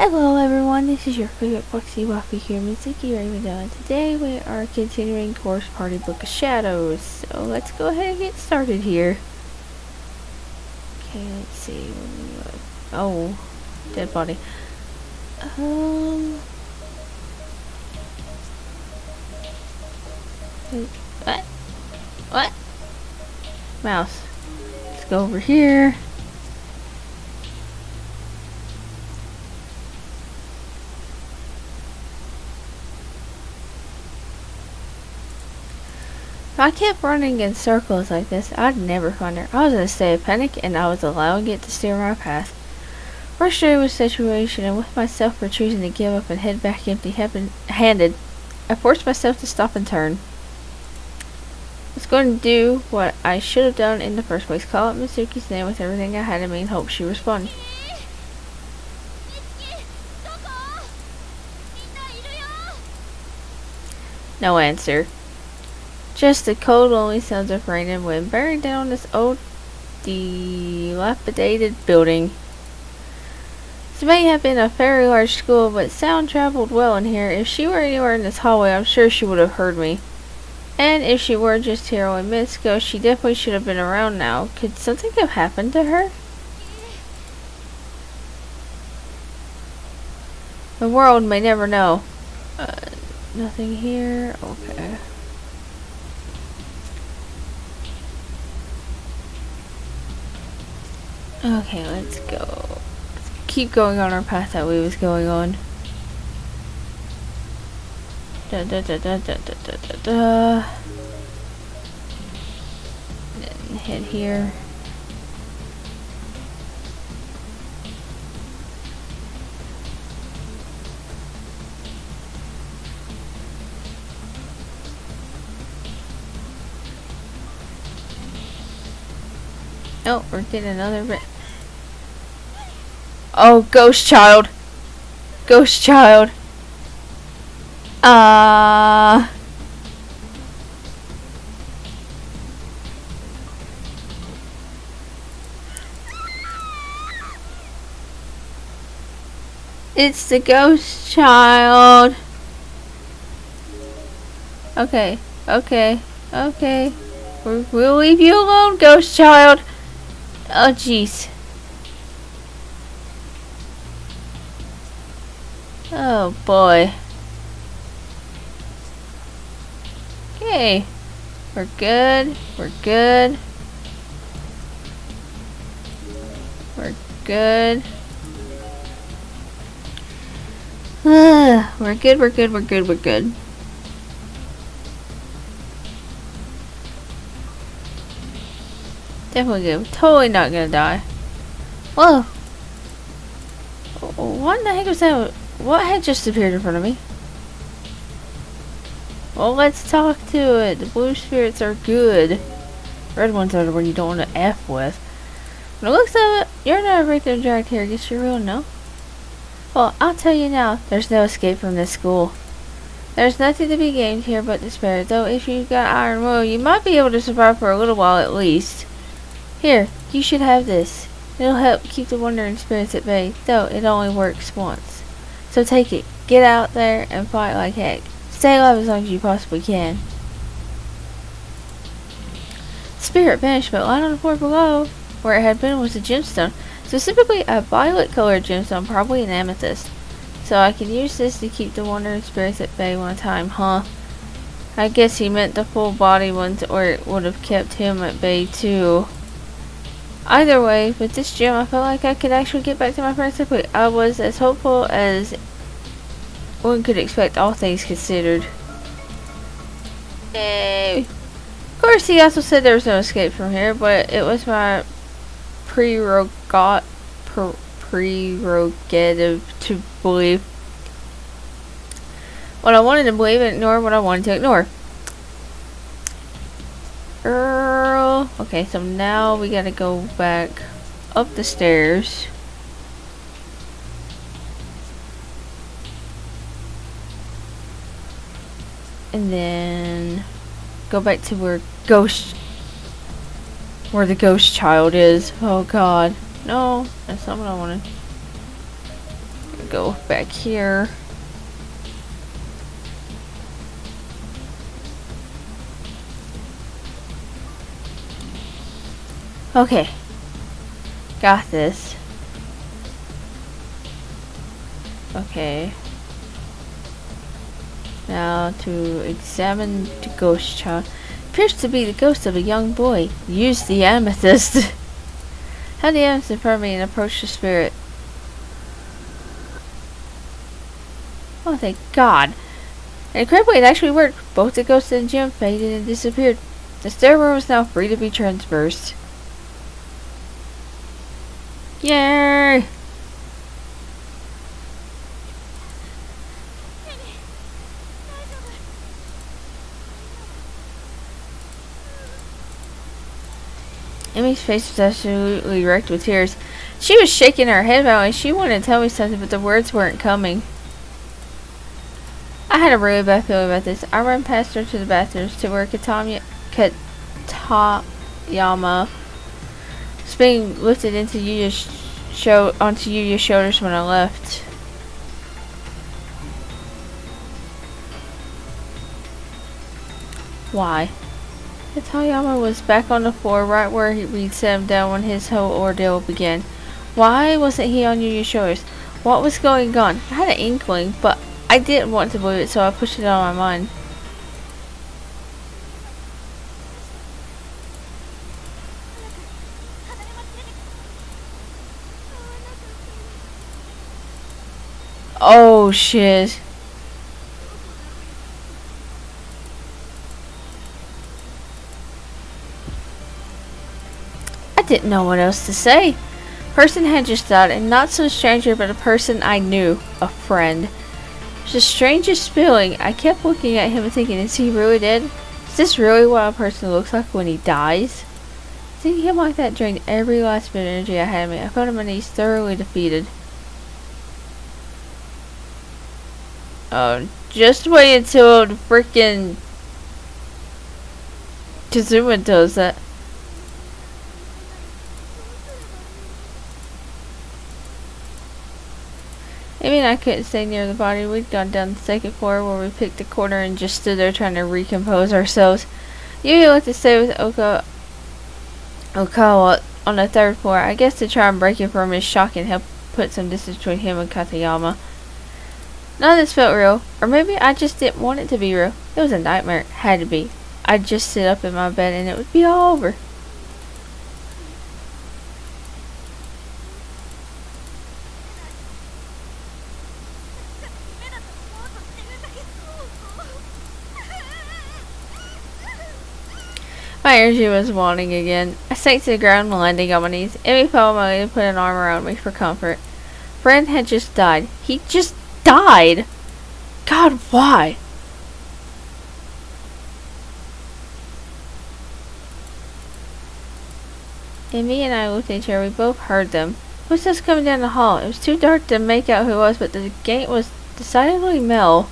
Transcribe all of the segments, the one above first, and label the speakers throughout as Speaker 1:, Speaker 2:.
Speaker 1: Hello everyone, this is your favorite Foxy Waffy here, Mizuki Ravendale, and today we are continuing course Party Book of Shadows. So let's go ahead and get started here. Okay, let's see. Oh, dead body. What? What? Mouse. Let's go over here. If I kept running in circles like this, I'd never find her. I was in a state of panic, and I was allowing it to steer my path. Frustrated with the situation, and with myself for choosing to give up and head back empty-handed, I forced myself to stop and turn. I was going to do what I should have done in the first place, call out Mizuki's name with everything I had in me and hope she responded. No answer. Just the cold, lonely sounds of rain and wind bearing down this old, dilapidated building. This may have been a very large school, but sound traveled well in here. If she were anywhere in this hallway, I'm sure she would have heard me. And if she were just here only minutes ago, she definitely should have been around now. Could something have happened to her? The world may never know. Nothing here. Okay. Okay, let's go. Let's keep going on our path that we was going on. Da da da da da da da da da. Then head here. Oh, we're getting another bit. Oh, ghost child. Ghost child. It's the ghost child. Okay, okay, okay. We'll leave you alone, ghost child. Oh, jeez. Oh, boy. Okay. We're good. We're good. We're good. We're good, we're good, we're good, we're good. Definitely good. Totally not gonna die. Whoa. What in the heck was that? What had just appeared in front of me? Well, let's talk to it. The blue spirits are good. Red ones are the one you don't want to F with. When it looks at it, you're not a victim dragged here. Guess you're real, no? Well, I'll tell you now. There's no escape from this school. There's nothing to be gained here but despair. Though if you've got iron will, you might be able to survive for a little while at least. Here, you should have this. It'll help keep the wandering spirits at bay, though it only works once. So take it. Get out there and fight like heck. Stay alive as long as you possibly can. Spirit banishment lying on the floor below. Where it had been was a gemstone. Specifically a violet colored gemstone, probably an amethyst. So I can use this to keep the wandering spirits at bay one time, huh? I guess he meant the full body ones, or it would have kept him at bay too. Either way, with this gem, I felt like I could actually get back to my friends quickly. I was as hopeful as one could expect, all things considered. Yay! Of course, he also said there was no escape from here, but it was my prerogative to believe what I wanted to believe and ignore what I wanted to ignore. Okay, so now we gotta go back up the stairs. And then go back to where the ghost child is. Oh god. No, that's not what I wanted. Go back here. Okay. Got this. Okay. Now to examine the ghost child. Appears to be the ghost of a young boy. Use the amethyst. Have the amethyst in front of me and approach the spirit. Oh, thank God. And incredibly, it actually worked. Both the ghost and Jim faded and disappeared. The stairwell was now free to be traversed. Yay! Emmy's face was absolutely wrecked with tears. She was shaking her head about it. She wanted to tell me something, but the words weren't coming. I had a really bad feeling about this. I ran past her to the bathrooms to where Katayama was being lifted into onto Yuya's shoulders when I left. Why? Katayama was back on the floor right where we'd set him down when his whole ordeal began. Why wasn't he on Yuya's shoulders? What was going on? I had an inkling, but I didn't want to believe it, so I pushed it out of my mind. Oh shit. I didn't know what else to say. Person had just died, and not so stranger, but a person I knew, a friend. It was the strangest feeling. I kept looking at him and thinking, is he really dead? Is this really what a person looks like when he dies? Seeing him like that drained every last bit of energy I had in me. I felt on my knees, thoroughly defeated. Oh, just wait until the freaking Kizumi does that. Amy and I couldn't stay near the body. We'd gone down the second floor where we picked a corner and just stood there trying to recompose ourselves. Yuya looked to stay with Okawa on the third floor. I guess to try and break him from his shock and help put some distance between him and Katayama. None of this felt real. Or maybe I just didn't want it to be real. It was a nightmare. It had to be. I'd just sit up in my bed and it would be all over. My energy was waning again. I sank to the ground, landing on my knees. Emmy followed my lead and put an arm around me for comfort. Friend had just died. He just died! God, why? Emmy and I looked at each other. We both heard them. Footsteps coming down the hall. It was too dark to make out who it was, but the gate was decidedly Mel.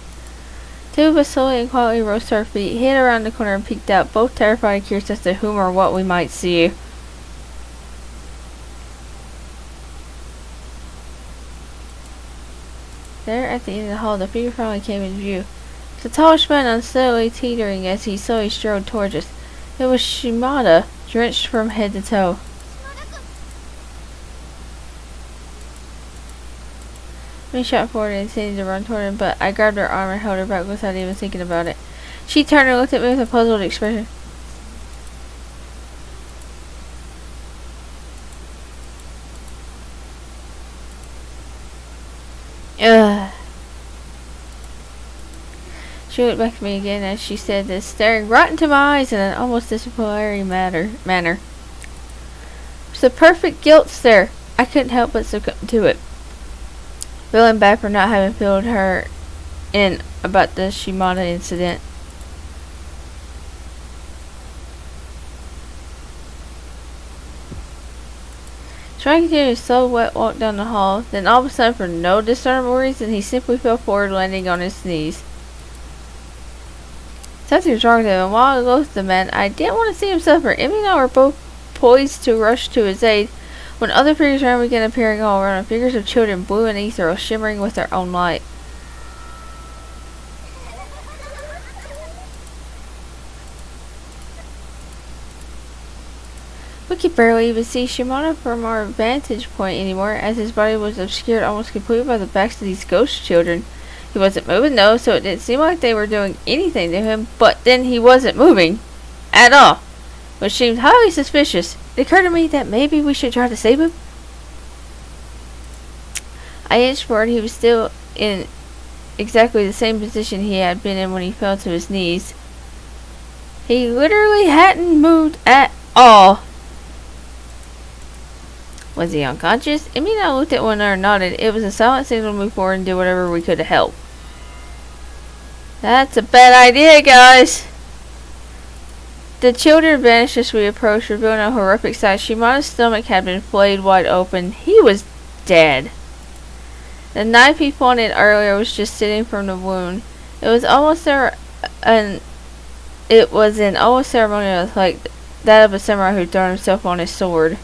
Speaker 1: Two of us slowly and quietly rose to our feet, hid around the corner and peeked out, both terrified and curious as to whom or what we might see. There at the end of the hall, the figure finally came into view. The tallish man unsteadily teetering as he slowly strode towards us. It was Shimada, drenched from head to toe. We shot forward and intended to run toward him, but I grabbed her arm and held her back without even thinking about it. She turned and looked at me with a puzzled expression. Ugh. She looked back at me again as she said this, staring right into my eyes in an almost disciplinary manner. It was the perfect guilt stare. I couldn't help but succumb to it. Feeling bad for not having filled her in about the Shimada incident. Trying to continue his slow, wet walk down the hall, then all of a sudden, for no discernible reason, he simply fell forward, landing on his knees. Something was wrong with him, and while I loathed the man, I didn't want to see him suffer. Emmy and I were both poised to rush to his aid When other figures around began appearing all around, figures of children, blue and ethereal, shimmering with their own light. We could barely even see Shimano from our vantage point anymore, as his body was obscured almost completely by the backs of these ghost children. He wasn't moving though, so it didn't seem like they were doing anything to him, but then he wasn't moving at all, which seemed highly suspicious. It occurred to me that maybe we should try to save him. I inched forward. He was still in exactly the same position he had been in when he fell to his knees. He literally hadn't moved at all. Was he unconscious? Emmy and I looked at one another and nodded. It was a silent signal to move forward and do whatever we could to help. That's a bad idea, guys. The children vanished as we approached, revealing a horrific sight. Shimano's stomach had been flayed wide open. He was dead. The knife he pointed earlier was just sitting from the wound. It was almost almost ceremonial, like that of a samurai who thrown himself on his sword.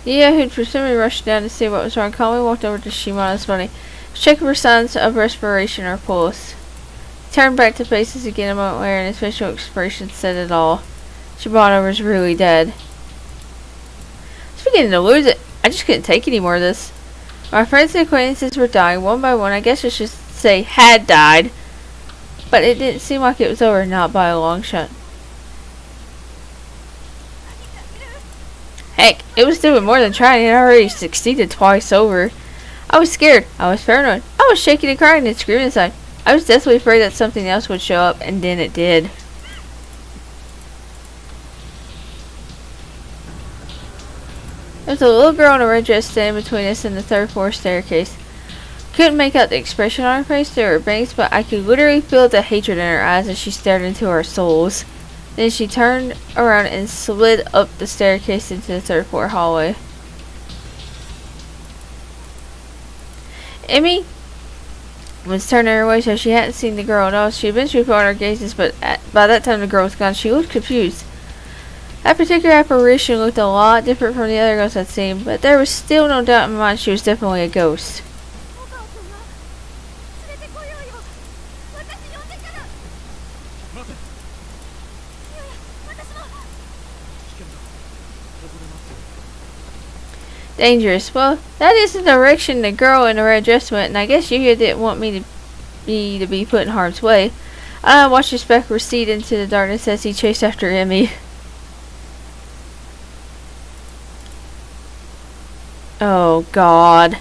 Speaker 1: Nia, who'd presumably rushed down to see what was wrong, calmly walked over to Shimano's body, checking for signs of respiration or pulse. He turned back to face us again a moment later, and his facial expression said it all. Shimano was really dead. I was beginning to lose it. I just couldn't take any more of this. My friends and acquaintances were dying one by one. I guess I should say had died, but it didn't seem like it was over, not by a long shot. Heck, it was doing more than trying. It already succeeded twice over. I was scared. I was paranoid. I was shaking and crying and screaming inside. I was desperately afraid that something else would show up, and then it did. There was a little girl in a red dress standing between us and the third floor staircase. Couldn't make out the expression on her face through her bangs, but I could literally feel the hatred in her eyes as she stared into our souls. Then she turned around and slid up the staircase into the third floor hallway. Emmy was turning her way, so she hadn't seen the girl at all. She eventually followed our gazes, but by that time the girl was gone. She looked confused. That particular apparition looked a lot different from the other ghosts I'd seen, but there was still no doubt in my mind she was definitely a ghost. Dangerous. Well, that is the direction the girl in the red dress went, and I guess Yuya didn't want me to be put in harm's way. I watched his back recede into the darkness as he chased after Emmy. Oh God.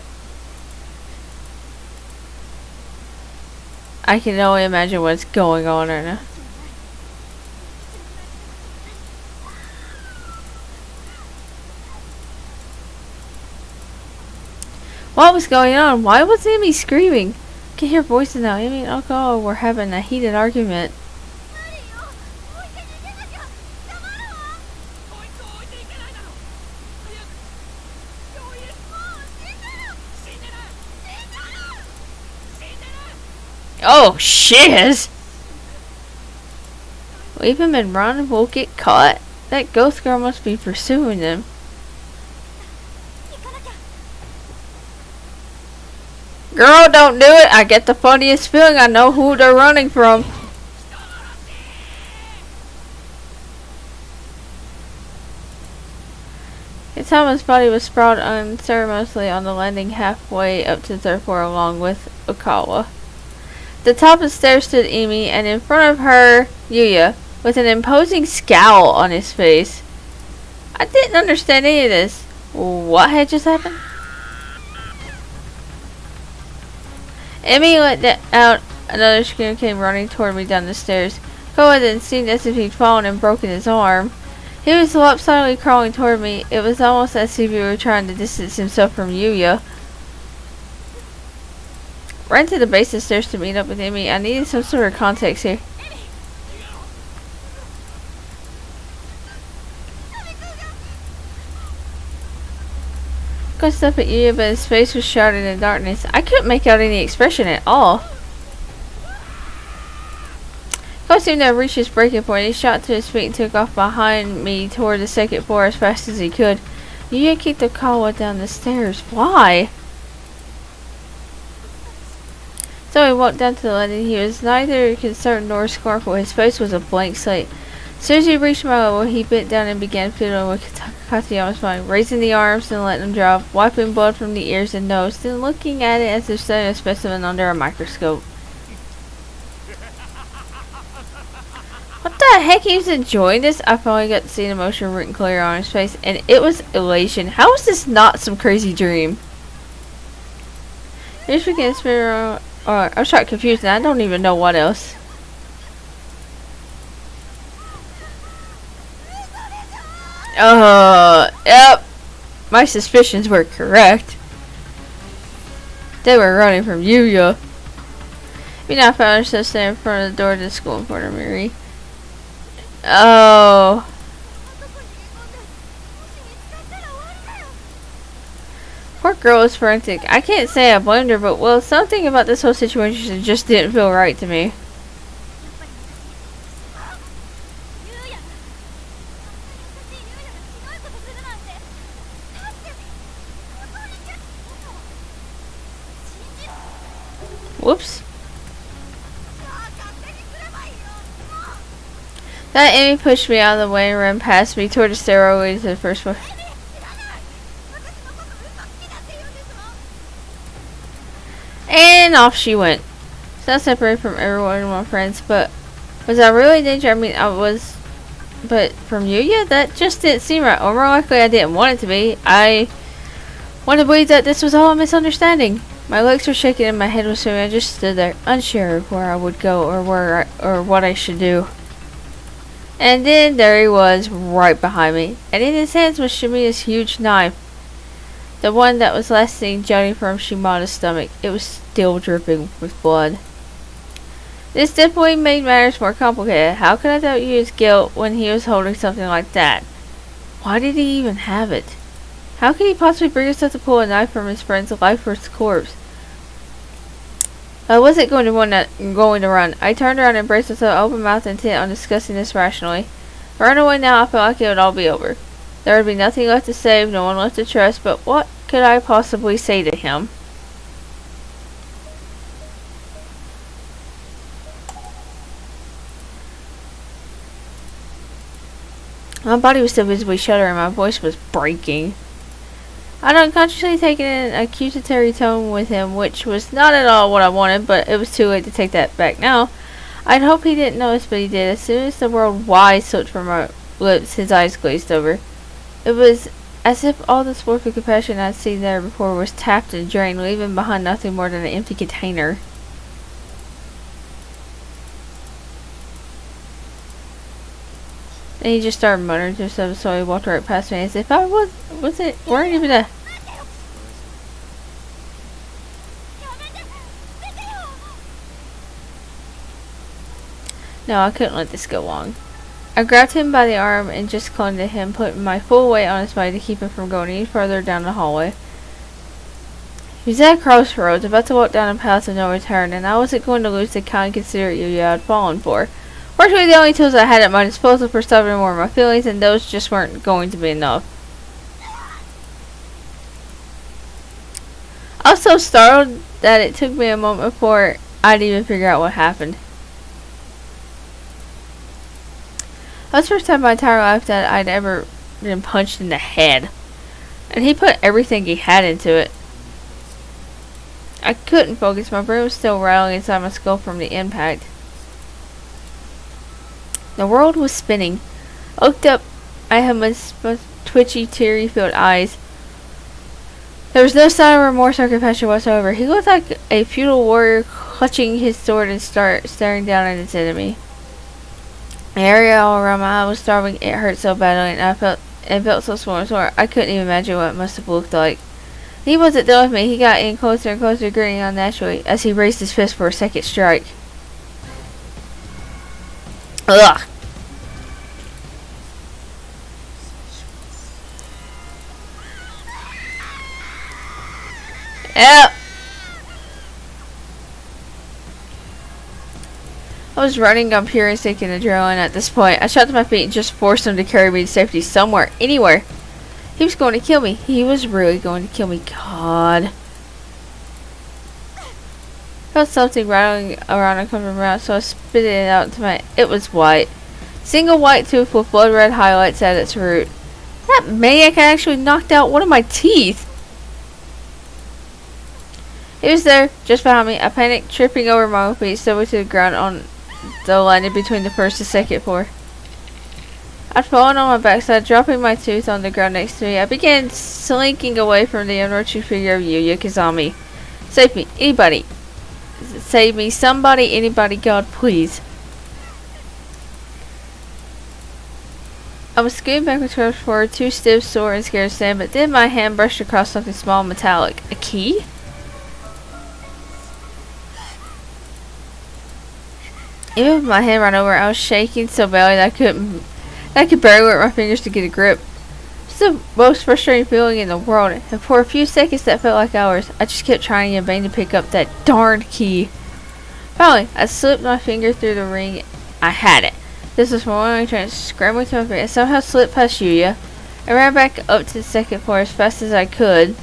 Speaker 1: I can only imagine what's going on right now. What was going on? Why was Emmy screaming? I can hear voices now. Emmy and Uncle were having a heated argument. Oh, shiz! Leave him and run, we'll get caught. That ghost girl must be pursuing them. Girl, don't do it! I get the funniest feeling I know who they're running from. Kitama's body was sprawled unceremoniously on the landing halfway up to the third floor along with Okawa. At the top of the stairs stood Emi, and in front of her, Yuya, with an imposing scowl on his face. I didn't understand any of this. What had just happened? Emi let out another scream and came running toward me down the stairs. Koa then seemed as if he'd fallen and broken his arm. He was lopsidedly crawling toward me. It was almost as if he were trying to distance himself from Yuya. Ran to the base of the stairs to meet up with Emi. I needed some sort of context here. Got stuff at you, but his face was shrouded in darkness. I couldn't make out any expression at all. Cole seemed to have reached his breaking point. He shot to his feet and took off behind me toward the second floor as fast as he could. You kicked the Kawa down the stairs. Why? So he walked down to the landing. He was neither concerned nor scornful. His face was a blank slate. As soon as he reached my level, he bent down and began fiddling with Katayama's body, raising the arms and letting them drop, wiping blood from the ears and nose, then looking at it as if studying a specimen under a microscope. What the heck? He was enjoying this. I finally got to see the emotion written clear on his face, and it was elation. How is this not some crazy dream? Here's began spinning. I was trying confused, and I don't even know what else. Yep. My suspicions were correct. They were running from Yuya. We now found ourselves standing in front of the door to the school in Porter Mary. Oh. Poor girl was frantic. I can't say I blamed her, but well, something about this whole situation just didn't feel right to me. Whoops. That enemy pushed me out of the way and ran past me toward the stairway to the first floor. And off she went. So I separated from everyone of my friends, but was I really in danger? I mean, I was, but from Yuya? That just didn't seem right. Or more likely, I didn't want it to be. I want to believe that this was all a misunderstanding. My legs were shaking and my head was swimming. I just stood there, unsure of where I would go or what I should do. And then there he was, right behind me, and in his hands was Shimiya's huge knife. The one that was last seen jutting from Shimada's stomach. It was still dripping with blood. This definitely made matters more complicated. How could I doubt Yuya's guilt when he was holding something like that? Why did he even have it? How could he possibly bring himself to pull a knife from his friend's lifeless corpse? I wasn't going to run. I turned around and braced myself, open mouthed, intent on discussing this rationally. If I ran away now, I felt like it would all be over. There would be nothing left to save, no one left to trust, but what could I possibly say to him? My body was still visibly shuddering, my voice was breaking. I'd unconsciously taken an accusatory tone with him, which was not at all what I wanted, but it was too late to take that back now. I'd hoped he didn't notice, but he did. As soon as the word "why" slipped from my lips, his eyes glazed over. It was as if all the spark of compassion I'd seen there before was tapped and drained, leaving behind nothing more than an empty container. And he just started muttering to himself, so he walked right past me as if I weren't even a... No, I couldn't let this go on. I grabbed him by the arm and just clung to him, putting my full weight on his body to keep him from going any further down the hallway. He was at a crossroads, about to walk down a path of no return, and I wasn't going to lose the kind, considerate Yuya I'd fallen for. Fortunately, the only tools I had at my disposal for stopping were my feelings, and those just weren't going to be enough. I was so startled that it took me a moment before I'd even figure out what happened. That was the first time in my entire life that I'd ever been punched in the head. And he put everything he had into it. I couldn't focus. My brain was still rattling inside my skull from the impact. The world was spinning. I looked up. I had my twitchy, teary-filled eyes. There was no sign of remorse or compassion whatsoever. He looked like a feudal warrior clutching his sword and staring down at his enemy. The area all around my eye was throbbing. It hurt so badly, and I felt so small and sore. I couldn't even imagine what it must have looked like. He wasn't done with me. He got in closer and closer, grinning unnaturally as he raised his fist for a second strike. Ugh. Help! I was running on pure instinct and adrenaline at this point. I shot to my feet and just forced him to carry me to safety somewhere, anywhere. He was going to kill me. He was really going to kill me. God. I felt something rattling around and coming around, so I spit it out into my... It was white. Single white tooth with blood red highlights at its root. That maniac had actually knocked out one of my teeth. He was there, just behind me. I panicked, tripping over my feet, stumbled to the ground on the landing between the first and second floor. I'd fallen on my backside, dropping my tooth on the ground next to me. I began slinking away from the unroaching figure of Yuya Kizami. Save me, anybody. Save me, somebody, anybody, God, please. I was scooting backwards towards forward, too stiff, sore, and scared to stand, but then my hand brushed across something small and metallic. A key? Even with my hand run over, I was shaking so badly that I could barely work my fingers to get a grip. It's the most frustrating feeling in the world, and for a few seconds that felt like hours. I just kept trying in vain to pick up that darned key. Finally, I slipped my finger through the ring. I had it. This was my only chance, scrambling to my feet. I somehow slipped past Yuya and ran back up to the second floor as fast as I could.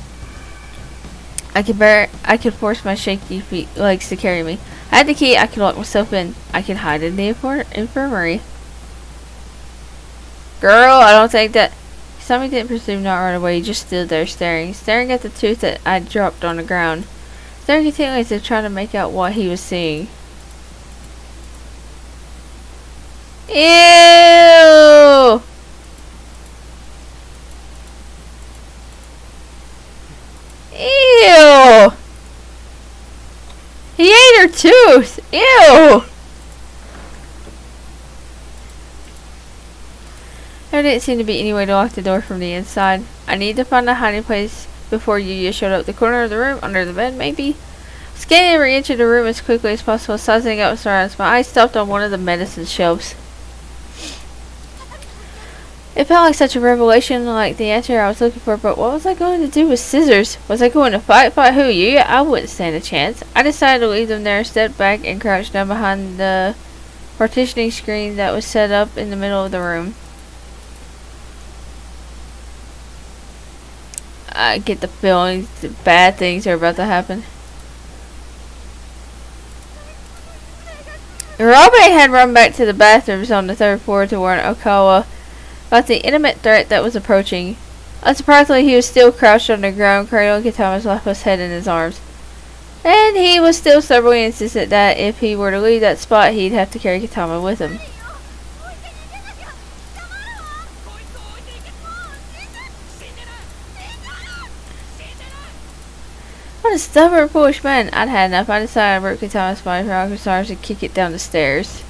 Speaker 1: I could force my shaky legs to carry me. I had the key. I could lock myself in. I could hide in the infirmary. Girl, I don't think that... Kizami didn't pursue, not right away. He just stood there staring at the tooth that I dropped on the ground. Staring continually as if trying to make out what he was seeing. Ew! Ew! He ate her tooth! Ew! There didn't seem to be any way to lock the door from the inside. I needed to find a hiding place before Yuya showed up. The corner of the room, under the bed, maybe? Scanning every inch of the room as quickly as possible, sizing up surroundings. My eyes stopped on one of the medicine shelves. It felt like such a revelation, like the answer I was looking for, but what was I going to do with scissors? Was I going to fight? Fight who? You? I wouldn't stand a chance. I decided to leave them there, stepped back, and crouched down behind the partitioning screen that was set up in the middle of the room. I get the feeling that bad things are about to happen. Ravendale had run back to the bathrooms on the third floor to warn Okawa about the imminent threat that was approaching. Unsurprisingly, he was still crouched on the ground, cradling Kitama's lifeless head in his arms. And he was still stubbornly insistent that if he were to leave that spot, he'd have to carry Kitama with him. What a stubborn, foolish man. I'd had enough. I decided to rip Kitama's body from his arms and kick it down the stairs.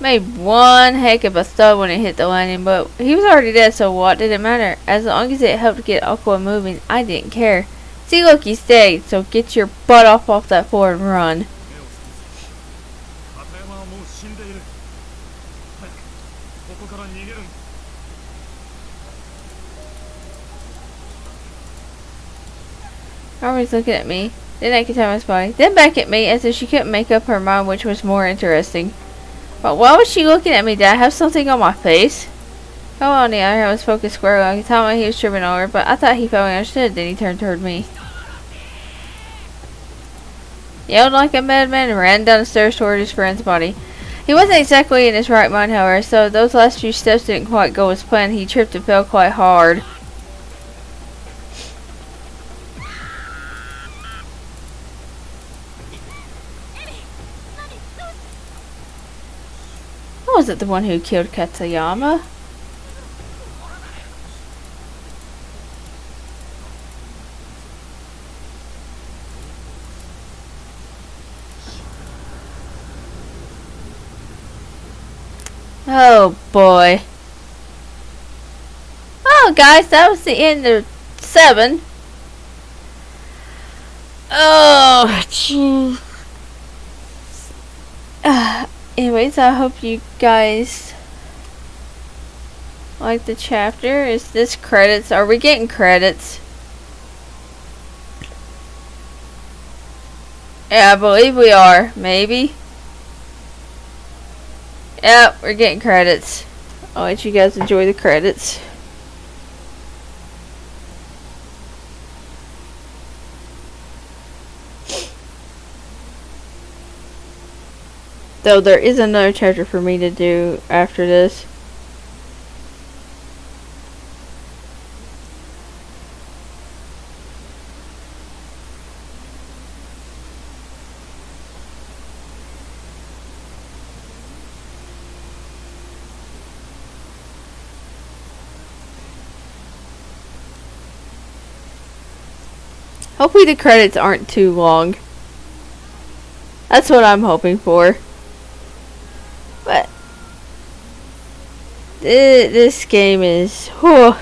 Speaker 1: Made one heck of a thud when it hit the landing, but he was already dead, so what did it matter? As long as it helped get Aqua moving, I didn't care. See, look, he's dead, so get your butt off that floor and run. Always looking at me, then at Kitama's body, then back at me as if she couldn't make up her mind which was more interesting. But why was she looking at me? Did I have something on my face? Oh, on the other hand, was focused squarely on Kitama. He was tripping over, but I thought he finally understood. Then he turned toward me. Yelled like a madman and ran down the stairs toward his friend's body. He wasn't exactly in his right mind, however, so those last few steps didn't quite go as planned. He tripped and fell quite hard. Was it the one who killed Katayama? Oh boy. Oh guys, that was the end of 7. Oh jeez. Anyways, I hope you guys like the chapter. Is this credits? Are we getting credits? Yeah, I believe we are. Maybe. Yep, we're getting credits. I'll let you guys enjoy the credits. Though there is another chapter for me to do after this. Hopefully the credits aren't too long. That's what I'm hoping for. But this game is... whew.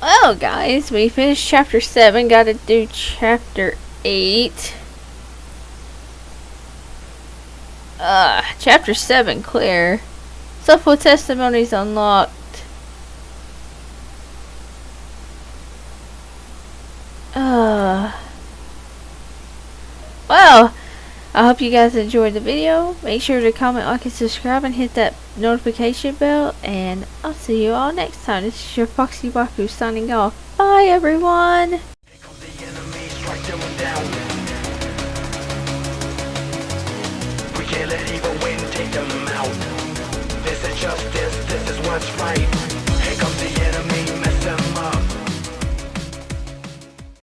Speaker 1: Well, guys, we finished chapter 7. Gotta do chapter 8. Chapter 7 clear. Soulful testimonies unlocked. Well, I hope you guys enjoyed the video. Make sure to comment, like, and subscribe, and hit that notification bell. And I'll see you all next time. This is your Foxy Baku signing off. Bye, everyone. We can't let evil win.